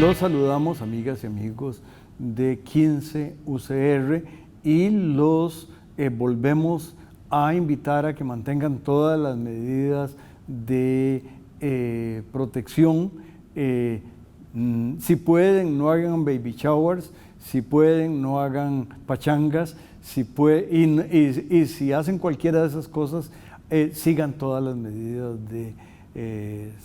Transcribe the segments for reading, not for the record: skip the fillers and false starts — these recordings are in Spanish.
Los saludamos, amigas y amigos de 15 UCR, y los volvemos a invitar a que mantengan todas las medidas de protección. Si pueden, no hagan baby showers; si pueden, no hagan pachangas; y si hacen cualquiera de esas cosas, sigan todas las medidas de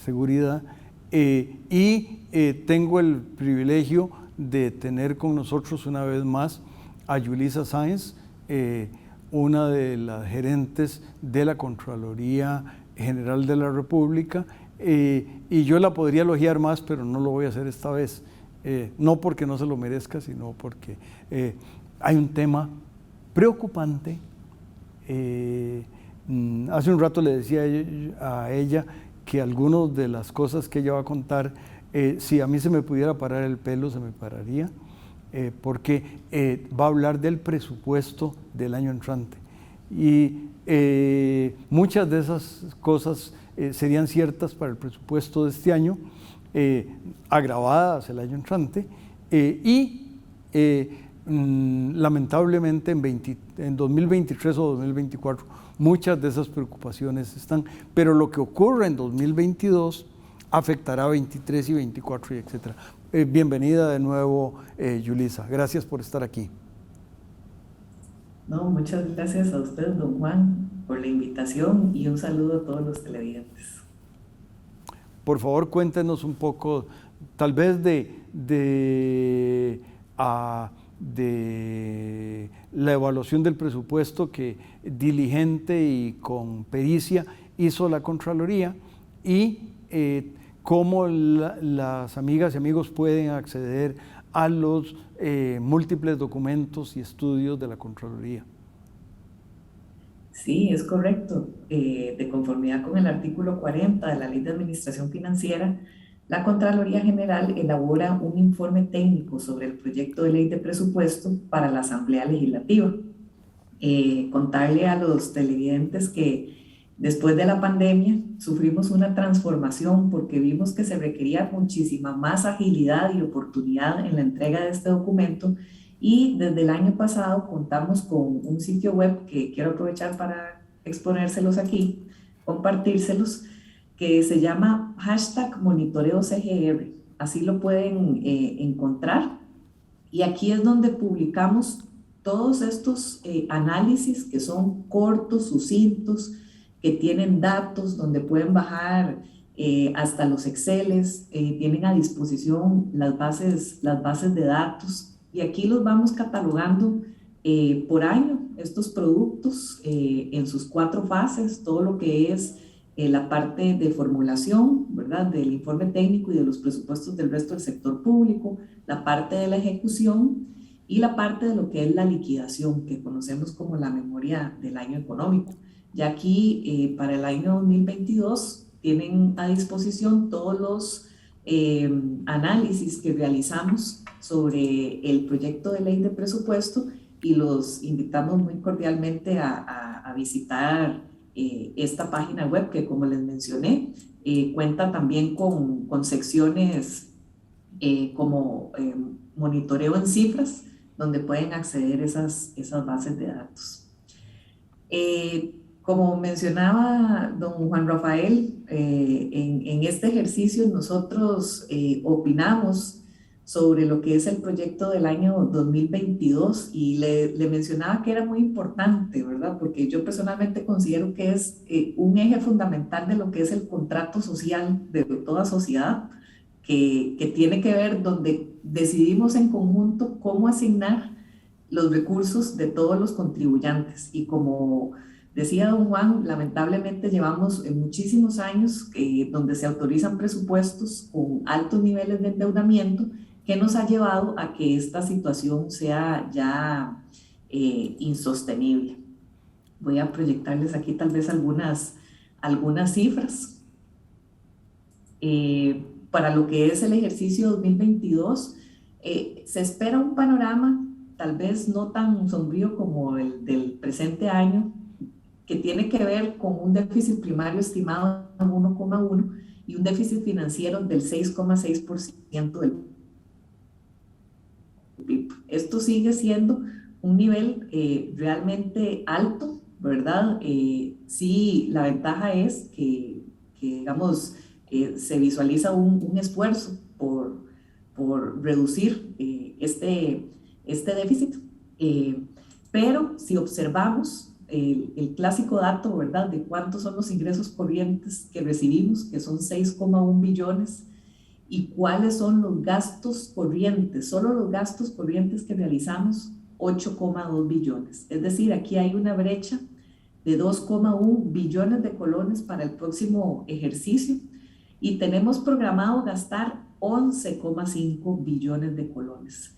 seguridad. Tengo el privilegio de tener con nosotros una vez más a Yulisa Sáenz, una de las gerentes de la Contraloría General de la República, y yo la podría elogiar más, pero no lo voy a hacer esta vez, no porque no se lo merezca, sino porque hay un tema preocupante. Hace un rato le decía a ella que algunas de las cosas que ella va a contar, si a mí se me pudiera parar el pelo, se me pararía, porque va a hablar del presupuesto del año entrante. Y muchas de esas cosas serían ciertas para el presupuesto de este año, agravadas el año entrante, lamentablemente en 2023 o 2024 muchas de esas preocupaciones están, pero lo que ocurre en 2022 afectará a 23 y 24 y etcétera. Bienvenida de nuevo, Yulisa. Gracias por estar aquí. No, muchas gracias a usted, don Juan, por la invitación, y un saludo a todos los televidentes. Por favor, cuéntenos un poco, tal vez de la evaluación del presupuesto que diligente y con pericia hizo la Contraloría, y cómo las amigas y amigos pueden acceder a los múltiples documentos y estudios de la Contraloría. Sí, es correcto. De conformidad con el artículo 40 de la Ley de Administración Financiera, la Contraloría General elabora un informe técnico sobre el proyecto de ley de presupuesto para la Asamblea Legislativa. Contarle a los televidentes que después de la pandemia sufrimos una transformación, porque vimos que se requería muchísima más agilidad y oportunidad en la entrega de este documento, y desde el año pasado contamos con un sitio web que quiero aprovechar para exponérselos aquí, compartírselos, que se llama #monitoreocgr. Así lo pueden encontrar, y aquí es donde publicamos todos estos análisis, que son cortos, sucintos, que tienen datos, donde pueden bajar hasta los Exceles, tienen a disposición las bases de datos, y aquí los vamos catalogando por año, estos productos en sus 4 fases, todo lo que es la parte de formulación, ¿verdad?, del informe técnico y de los presupuestos del resto del sector público, la parte de la ejecución y la parte de lo que es la liquidación, que conocemos como la memoria del año económico. Ya aquí, para el año 2022, tienen a disposición todos los análisis que realizamos sobre el proyecto de ley de presupuesto, y los invitamos muy cordialmente a visitar esta página web, que, como les mencioné, cuenta también con secciones como monitoreo en cifras, donde pueden acceder esas bases de datos. Como mencionaba don Juan Rafael, en este ejercicio nosotros opinamos sobre lo que es el proyecto del año 2022, y le mencionaba que era muy importante, ¿verdad? Porque yo personalmente considero que es un eje fundamental de lo que es el contrato social de toda sociedad, que tiene que ver donde decidimos en conjunto cómo asignar los recursos de todos los contribuyentes. Y como decía don Juan, lamentablemente llevamos muchísimos años donde se autorizan presupuestos con altos niveles de endeudamiento, que nos ha llevado a que esta situación sea ya insostenible. Voy a proyectarles aquí tal vez algunas cifras. Para lo que es el ejercicio 2022, se espera un panorama tal vez no tan sombrío como el del presente año, que tiene que ver con un déficit primario estimado en 1,1 y un déficit financiero del 6,6% del PIB. Esto sigue siendo un nivel realmente alto, ¿verdad? Sí, la ventaja es que digamos, se visualiza un esfuerzo por reducir este déficit, pero si observamos el clásico dato, ¿verdad?, de cuántos son los ingresos corrientes que recibimos, que son 6,1 billones, y cuáles son los gastos corrientes, solo los gastos corrientes que realizamos, 8,2 billones. Es decir, aquí hay una brecha de 2,1 billones de colones para el próximo ejercicio y tenemos programado gastar 11,5 billones de colones.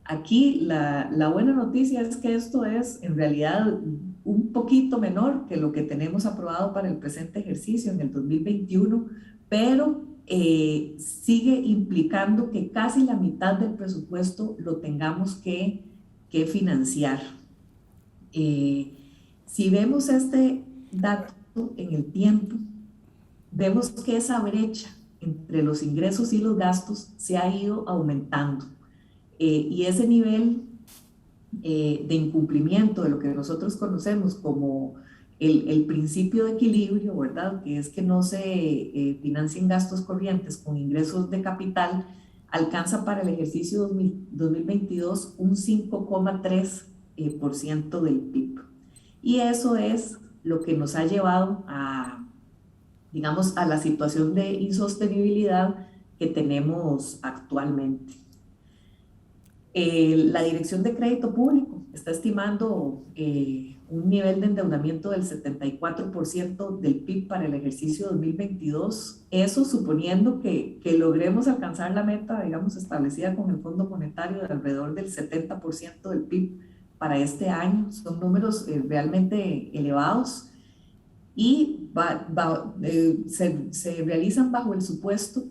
Aquí la buena noticia es que esto es en realidad un poquito menor que lo que tenemos aprobado para el presente ejercicio en el 2021, pero sigue implicando que casi la mitad del presupuesto lo tengamos que financiar. Si vemos este dato en el tiempo, vemos que esa brecha entre los ingresos y los gastos se ha ido aumentando. Y ese nivel de incumplimiento de lo que nosotros conocemos como el principio de equilibrio, ¿verdad?, que es que no se financien gastos corrientes con ingresos de capital, alcanza para el ejercicio 2022 un 5,3% del PIB. Y eso es lo que nos ha llevado a, digamos, a la situación de insostenibilidad que tenemos actualmente. La Dirección de Crédito Público está estimando un nivel de endeudamiento del 74% del PIB para el ejercicio 2022, eso suponiendo que logremos alcanzar la meta, digamos, establecida con el Fondo Monetario de alrededor del 70% del PIB para este año. Son números realmente elevados y se realizan bajo el supuesto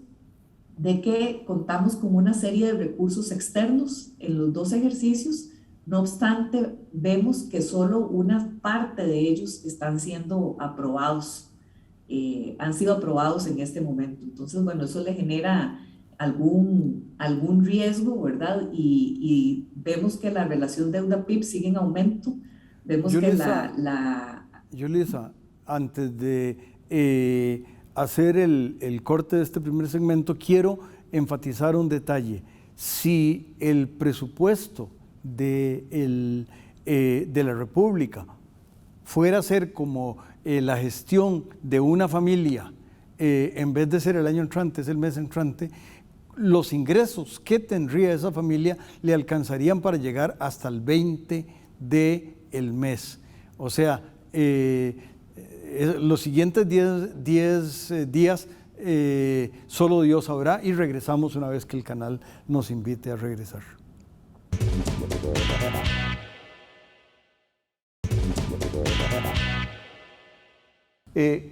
de que contamos con una serie de recursos externos en los dos ejercicios. No obstante, vemos que solo una parte de ellos están siendo aprobados, han sido aprobados en este momento. Entonces, bueno, eso le genera algún riesgo, ¿verdad? Y vemos que la relación deuda-PIB sigue en aumento. Vemos Yulisa, que Yulisa, antes de hacer el corte de este primer segmento, quiero enfatizar un detalle. Si el presupuesto de la República fuera a ser como la gestión de una familia, en vez de ser el año entrante, es el mes entrante, los ingresos que tendría esa familia le alcanzarían para llegar hasta el 20 del mes. O sea, los siguientes 10 días solo Dios sabrá, y regresamos una vez que el canal nos invite a regresar.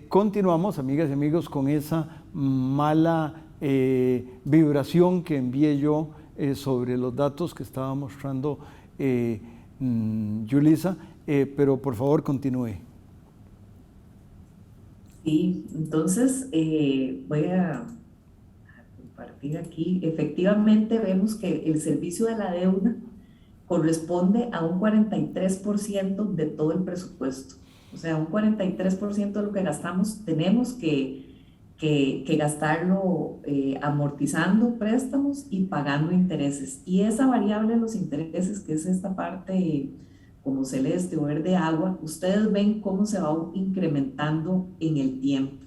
Continuamos, amigas y amigos, con esa mala vibración que envié yo sobre los datos que estaba mostrando Yulisa, pero por favor continúe. Sí, entonces voy a compartir aquí. Efectivamente vemos que el servicio de la deuda corresponde a un 43% de todo el presupuesto. O sea, un 43% de lo que gastamos tenemos que gastarlo amortizando préstamos y pagando intereses. Y esa variable de los intereses, que es esta parte como celeste o verde agua, ustedes ven cómo se va incrementando en el tiempo.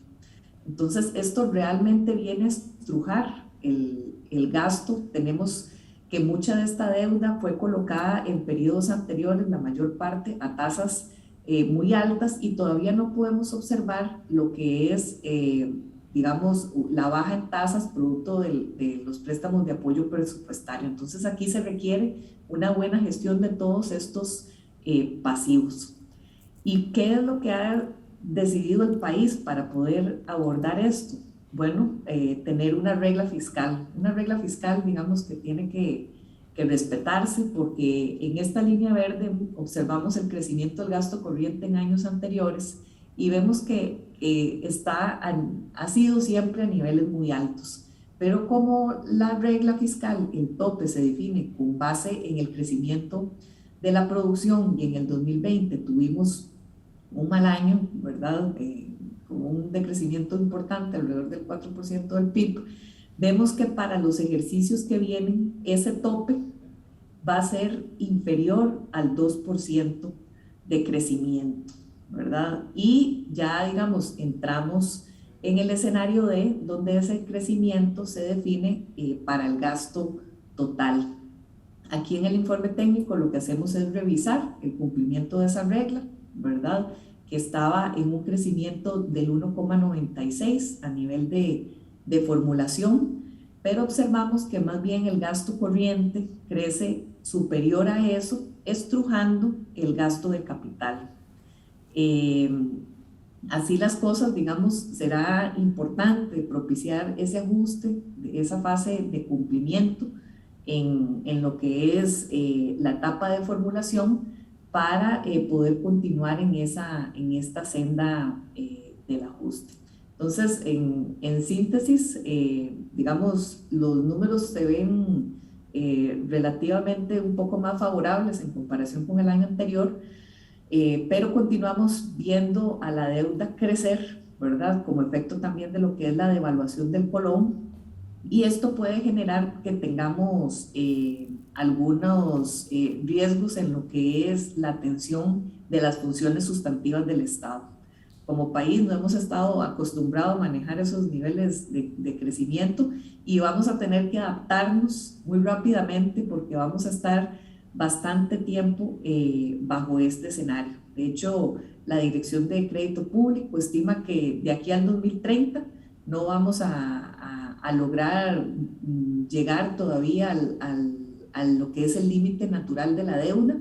Entonces, esto realmente viene a estrujar el gasto. Tenemos que mucha de esta deuda fue colocada en periodos anteriores, la mayor parte a tasas muy altas, y todavía no podemos observar lo que es, digamos, la baja en tasas producto de los préstamos de apoyo presupuestario. Entonces, aquí se requiere una buena gestión de todos estos pasivos. ¿Y qué es lo que ha decidido el país para poder abordar esto? Bueno, tener una regla fiscal, digamos, que tiene que respetarse, porque en esta línea verde observamos el crecimiento del gasto corriente en años anteriores y vemos que ha sido siempre a niveles muy altos. Pero como la regla fiscal, el tope se define con base en el crecimiento de la producción y en el 2020 tuvimos un mal año, ¿verdad? Con un decrecimiento importante, alrededor del 4% del PIB, vemos que para los ejercicios que vienen, ese tope va a ser inferior al 2% de crecimiento, ¿verdad? Y ya, digamos, entramos en el escenario de donde ese crecimiento se define para el gasto total. Aquí en el informe técnico lo que hacemos es revisar el cumplimiento de esa regla, ¿verdad? Que estaba en un crecimiento del 1,96 a nivel de formulación, pero observamos que más bien el gasto corriente crece superior a eso, estrujando el gasto de capital. Así las cosas, digamos, será importante propiciar ese ajuste, esa fase de cumplimiento en lo que es la etapa de formulación para poder continuar en esta senda del ajuste. Entonces, en síntesis, digamos, los números se ven relativamente un poco más favorables en comparación con el año anterior, pero continuamos viendo a la deuda crecer, ¿verdad? Como efecto también de lo que es la devaluación del colón, y esto puede generar que tengamos algunos riesgos en lo que es la atención de las funciones sustantivas del Estado. Como país no hemos estado acostumbrados a manejar esos niveles de crecimiento y vamos a tener que adaptarnos muy rápidamente porque vamos a estar bastante tiempo bajo este escenario. De hecho, la Dirección de Crédito Público estima que de aquí al 2030 no vamos a lograr llegar todavía a lo que es el límite natural de la deuda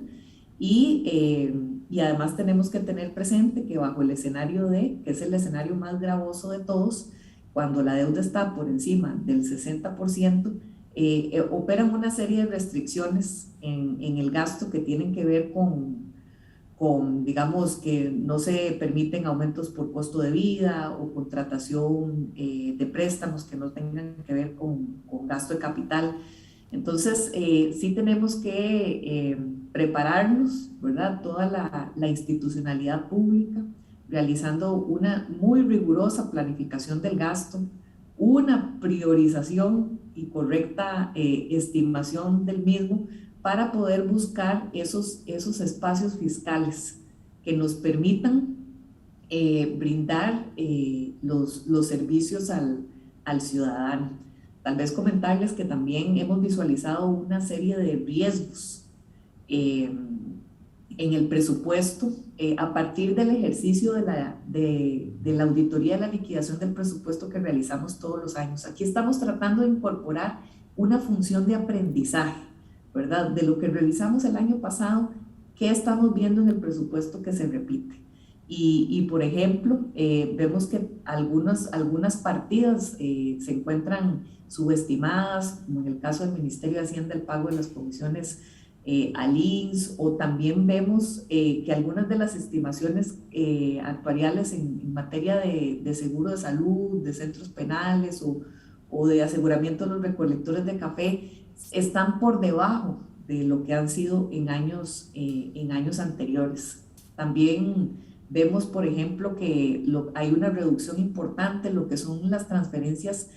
y además tenemos que tener presente que bajo el escenario que es el escenario más gravoso de todos, cuando la deuda está por encima del 60%, operan una serie de restricciones en el gasto que tienen que ver digamos, que no se permiten aumentos por costo de vida o contratación de préstamos que no tengan que ver con gasto de capital. Entonces, sí tenemos que prepararnos, ¿verdad? Toda la institucionalidad pública, realizando una muy rigurosa planificación del gasto, una priorización y correcta estimación del mismo para poder buscar esos espacios fiscales que nos permitan brindar los servicios al ciudadano. Tal vez comentarles que también hemos visualizado una serie de riesgos en el presupuesto a partir del ejercicio de la auditoría de la liquidación del presupuesto que realizamos todos los años. Aquí estamos tratando de incorporar una función de aprendizaje, ¿verdad? De lo que realizamos el año pasado, ¿qué estamos viendo en el presupuesto que se repite? Y por ejemplo, vemos que algunas partidas se encuentran subestimadas, como en el caso del Ministerio de Hacienda, el pago de las comisiones al INSS, o también vemos que algunas de las estimaciones actuariales en materia de seguro de salud, de centros penales o de aseguramiento de los recolectores de café están por debajo de lo que han sido en años anteriores. También vemos, por ejemplo, que hay una reducción importante en lo que son las transferencias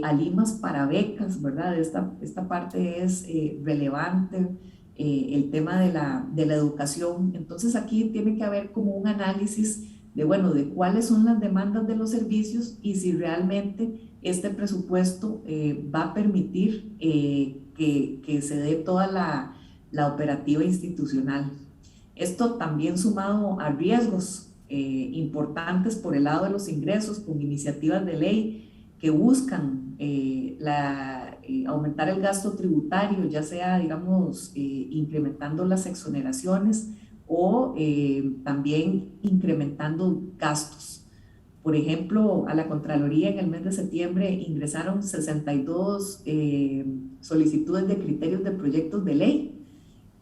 al IMAS para becas, ¿verdad? Esta parte es relevante, el tema de la educación. Entonces aquí tiene que haber como un análisis de cuáles son las demandas de los servicios y si realmente este presupuesto va a permitir que se dé toda la operativa institucional. Esto también sumado a riesgos importantes por el lado de los ingresos con iniciativas de ley que buscan aumentar el gasto tributario, ya sea, digamos, incrementando las exoneraciones o también incrementando gastos. Por ejemplo, a la Contraloría en el mes de septiembre ingresaron 62 solicitudes de criterios de proyectos de ley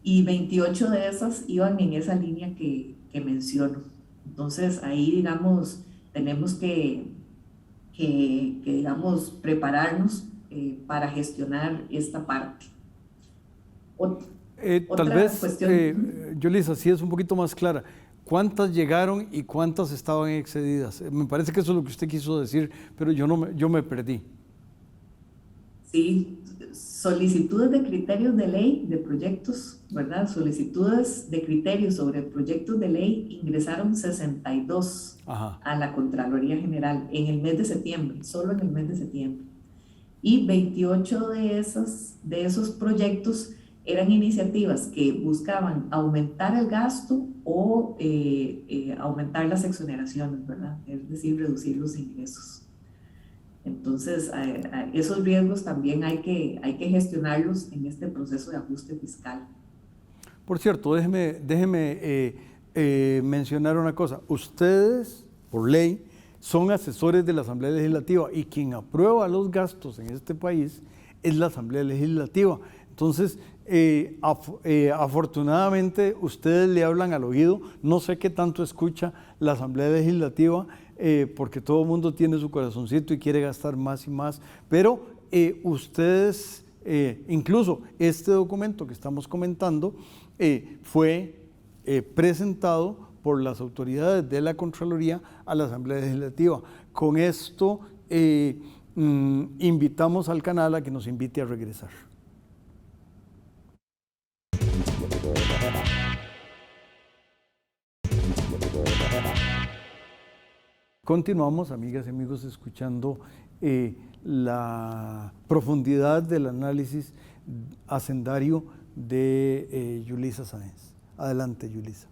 y 28 de esas iban en esa línea que menciono. Entonces ahí, digamos, tenemos digamos, prepararnos para gestionar esta parte. Tal Otra vez, cuestión. Yulisa, sí es un poquito más clara. ¿Cuántas llegaron y cuántas estaban excedidas? Me parece que eso es lo que usted quiso decir, pero yo me perdí. Sí, solicitudes de criterios de ley de proyectos, ¿verdad? Solicitudes de criterios sobre proyectos de ley ingresaron 62 Ajá. a la Contraloría General en el mes de septiembre, solo en el mes de septiembre. Y 28 de esos proyectos eran iniciativas que buscaban aumentar el gasto o aumentar las exoneraciones, ¿verdad? Es decir, reducir los ingresos. Entonces, esos riesgos también hay que gestionarlos en este proceso de ajuste fiscal. Por cierto, déjeme mencionar una cosa. Ustedes, por ley, son asesores de la Asamblea Legislativa y quien aprueba los gastos en este país es la Asamblea Legislativa. Entonces, afortunadamente, ustedes le hablan al oído. No sé qué tanto escucha la Asamblea Legislativa, porque todo el mundo tiene su corazoncito y quiere gastar más y más, pero ustedes, incluso este documento que estamos comentando, fue presentado por las autoridades de la Contraloría a la Asamblea Legislativa. Con esto invitamos al canal a que nos invite a regresar. Continuamos, amigas y amigos, escuchando la profundidad del análisis hacendario de Yulisa Sáenz. Adelante, Yulisa.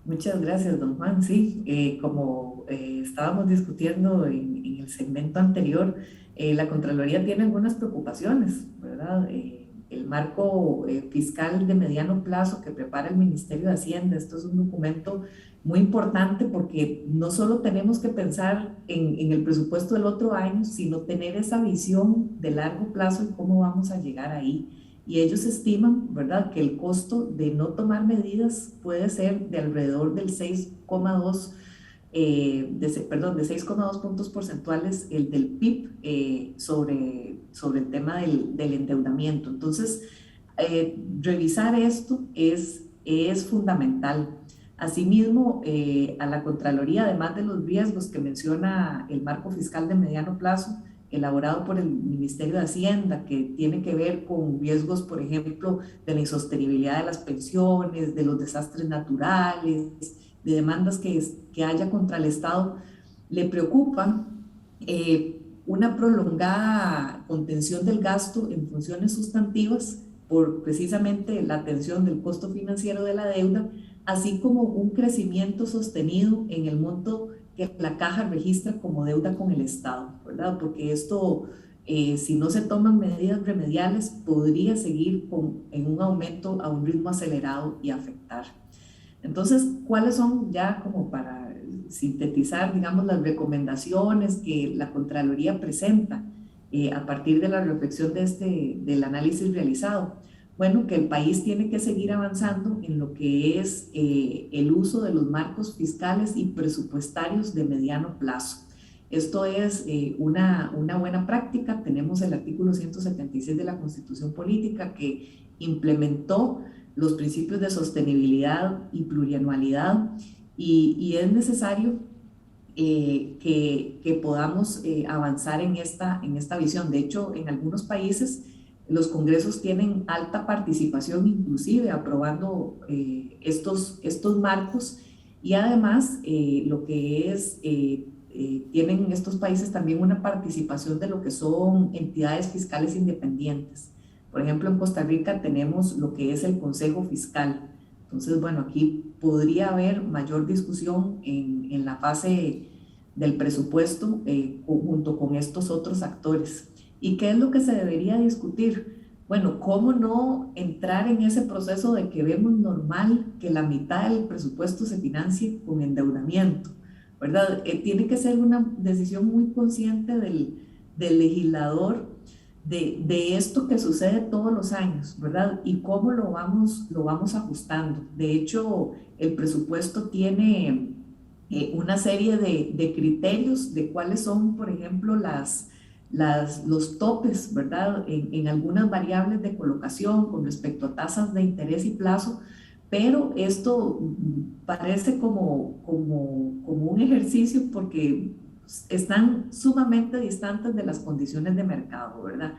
Muchas gracias, don Juan. Sí, como estábamos discutiendo en el segmento anterior, la Contraloría tiene algunas preocupaciones, ¿verdad? El marco fiscal de mediano plazo que prepara el Ministerio de Hacienda, esto es un documento muy importante porque no solo tenemos que pensar en el presupuesto del otro año, sino tener esa visión de largo plazo y cómo vamos a llegar ahí. Y ellos estiman, ¿verdad?, que el costo de no tomar medidas puede ser de alrededor del 6,2 de 6,2 puntos porcentuales el del PIB sobre el tema del endeudamiento. Entonces, revisar esto es fundamental. Asimismo, a la Contraloría, además de los riesgos que menciona el marco fiscal de mediano plazo, elaborado por el Ministerio de Hacienda, que tiene que ver con riesgos, por ejemplo, de la insostenibilidad de las pensiones, de los desastres naturales, de demandas que haya contra el Estado, le preocupa una prolongada contención del gasto en funciones sustantivas por precisamente la atención del costo financiero de la deuda, así como un crecimiento sostenido en el monto que la caja registra como deuda con el Estado, ¿verdad? Porque esto, si no se toman medidas remediales, podría seguir en un aumento a un ritmo acelerado y afectar. Entonces, ¿cuáles son, ya como para sintetizar, digamos, las recomendaciones que la Contraloría presenta a partir de la reflexión del análisis realizado? Bueno, que el país tiene que seguir avanzando en lo que es el uso de los marcos fiscales y presupuestarios de mediano plazo. Esto es una buena práctica. Tenemos el artículo 176 de la Constitución Política que implementó los principios de sostenibilidad y plurianualidad y es necesario que podamos avanzar en esta visión. De hecho, en algunos países los congresos tienen alta participación, inclusive aprobando estos marcos, y además lo que es, tienen estos países también una participación de lo que son entidades fiscales independientes. Por ejemplo, en Costa Rica tenemos lo que es el Consejo Fiscal. Entonces, bueno, aquí podría haber mayor discusión en la fase del presupuesto junto con estos otros actores. ¿Y qué es lo que se debería discutir? Bueno, ¿cómo no entrar en ese proceso de que vemos normal que la mitad del presupuesto se financie con endeudamiento, ¿verdad? Tiene que ser una decisión muy consciente del legislador de esto que sucede todos los años, ¿verdad? Y cómo lo vamos ajustando. De hecho, el presupuesto tiene una serie de criterios de cuáles son, por ejemplo, los topes, ¿verdad? En algunas variables de colocación con respecto a tasas de interés y plazo, pero esto parece como un ejercicio porque están sumamente distantes de las condiciones de mercado, ¿verdad?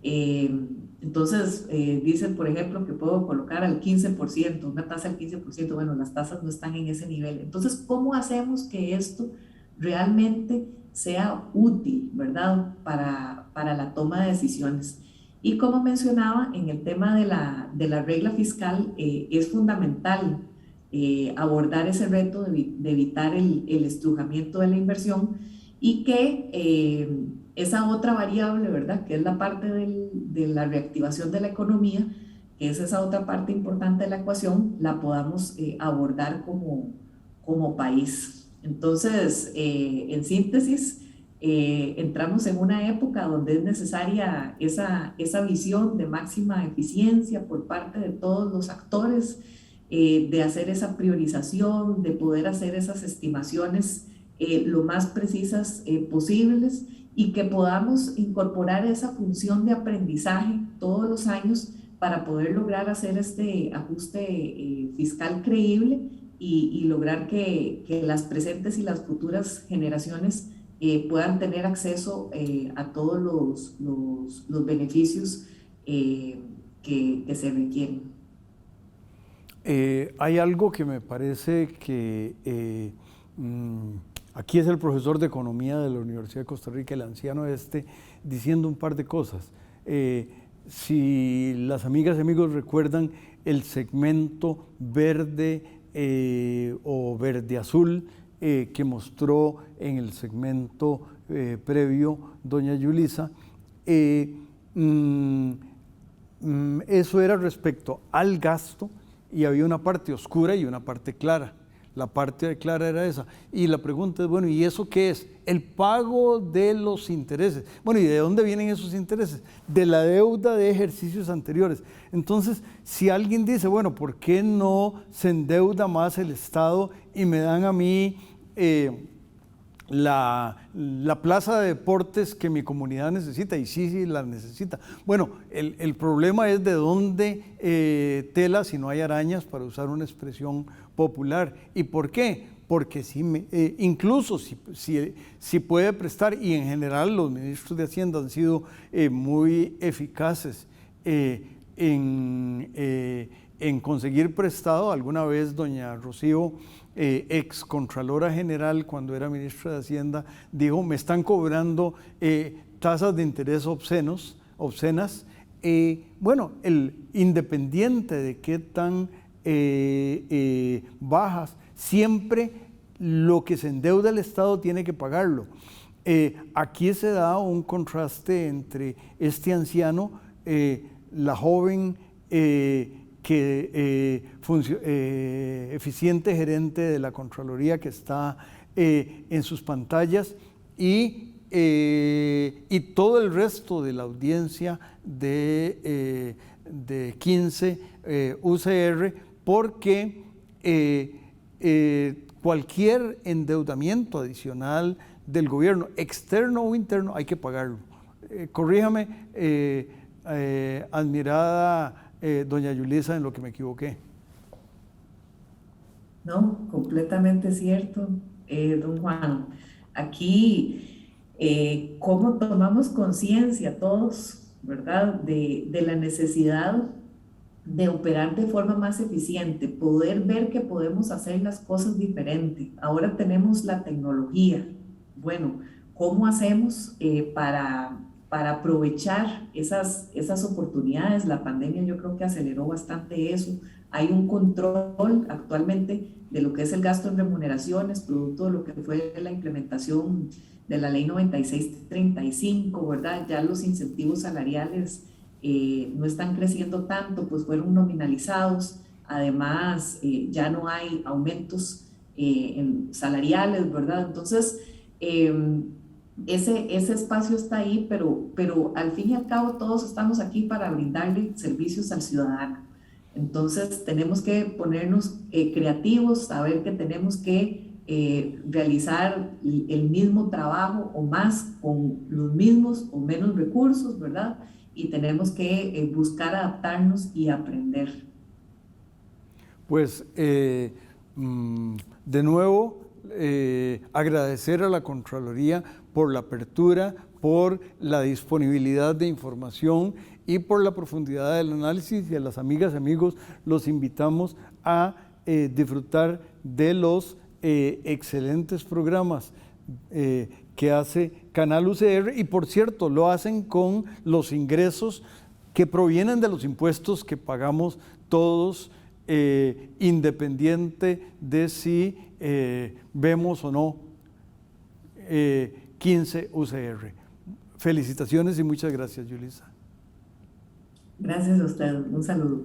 Entonces, dicen, por ejemplo, que puedo colocar al 15%, una tasa del 15%, bueno, las tasas no están en ese nivel. Entonces, ¿cómo hacemos que esto realmente sea útil, ¿verdad? Para la toma de decisiones. Y como mencionaba, en el tema de la regla fiscal, es fundamental abordar ese reto de evitar el estrujamiento de la inversión y que esa otra variable, ¿verdad? Que es la parte de la reactivación de la economía, que es esa otra parte importante de la ecuación, la podamos abordar como país. Entonces, en síntesis, entramos en una época donde es necesaria esa visión de máxima eficiencia por parte de todos los actores, de hacer esa priorización, de poder hacer esas estimaciones lo más precisas posibles y que podamos incorporar esa función de aprendizaje todos los años para poder lograr hacer este ajuste fiscal creíble y lograr que las presentes y las futuras generaciones puedan tener acceso a todos los beneficios que se requieren. Hay algo que me parece que aquí es el profesor de economía de la Universidad de Costa Rica, el anciano diciendo un par de cosas. Si las amigas y amigos recuerdan el segmento verde o verde-azul que mostró en el segmento previo doña Yulisa, eso era respecto al gasto y había una parte oscura y una parte clara. La parte clara era esa. Y la pregunta es, bueno, ¿y eso qué es? El pago de los intereses. Bueno, ¿y de dónde vienen esos intereses? De la deuda de ejercicios anteriores. Entonces, si alguien dice, bueno, ¿por qué no se endeuda más el Estado y me dan a mí la plaza de deportes que mi comunidad necesita? Y sí, la necesita. Bueno, el problema es de dónde tela si no hay arañas, para usar una expresión popular. ¿Y por qué? Porque incluso si puede prestar, y en general los ministros de Hacienda han sido muy eficaces en conseguir prestado. Alguna vez doña Rocío, ex Contralora General, cuando era ministra de Hacienda, dijo, me están cobrando tasas de interés obscenas. Bueno, independiente de qué tan bajas, siempre lo que se endeuda el Estado tiene que pagarlo. Aquí se da un contraste entre este anciano, la joven eficiente gerente de la Contraloría que está en sus pantallas y todo el resto de la audiencia de 15 UCR, porque cualquier endeudamiento adicional del gobierno, externo o interno, hay que pagarlo. Corríjame, admirada doña Yulisa, en lo que me equivoqué. No, completamente cierto, don Juan. Aquí, cómo tomamos conciencia todos, ¿verdad?, de la necesidad de operar de forma más eficiente, poder ver que podemos hacer las cosas diferente. Ahora tenemos la tecnología. Bueno, ¿cómo hacemos para aprovechar esas oportunidades? La pandemia yo creo que aceleró bastante eso. Hay un control actualmente de lo que es el gasto en remuneraciones, producto de lo que fue la implementación de la ley 9635, ¿verdad? Ya los incentivos salariales no están creciendo tanto, pues fueron nominalizados. Además, ya no hay aumentos salariales, ¿verdad? Entonces, ese espacio está ahí, pero al fin y al cabo todos estamos aquí para brindarle servicios al ciudadano. Entonces tenemos que ponernos creativos, saber que tenemos que realizar el mismo trabajo o más con los mismos o menos recursos, ¿verdad? Y tenemos que buscar adaptarnos y aprender. Pues de nuevo agradecer a la Contraloría por la apertura, por la disponibilidad de información y por la profundidad del análisis, y a las amigas y amigos los invitamos a disfrutar de los excelentes programas que hace Canal UCR, y por cierto lo hacen con los ingresos que provienen de los impuestos que pagamos todos, independiente de si vemos o no 15 UCR. Felicitaciones y muchas gracias, Yulisa. Gracias a usted. Un saludo.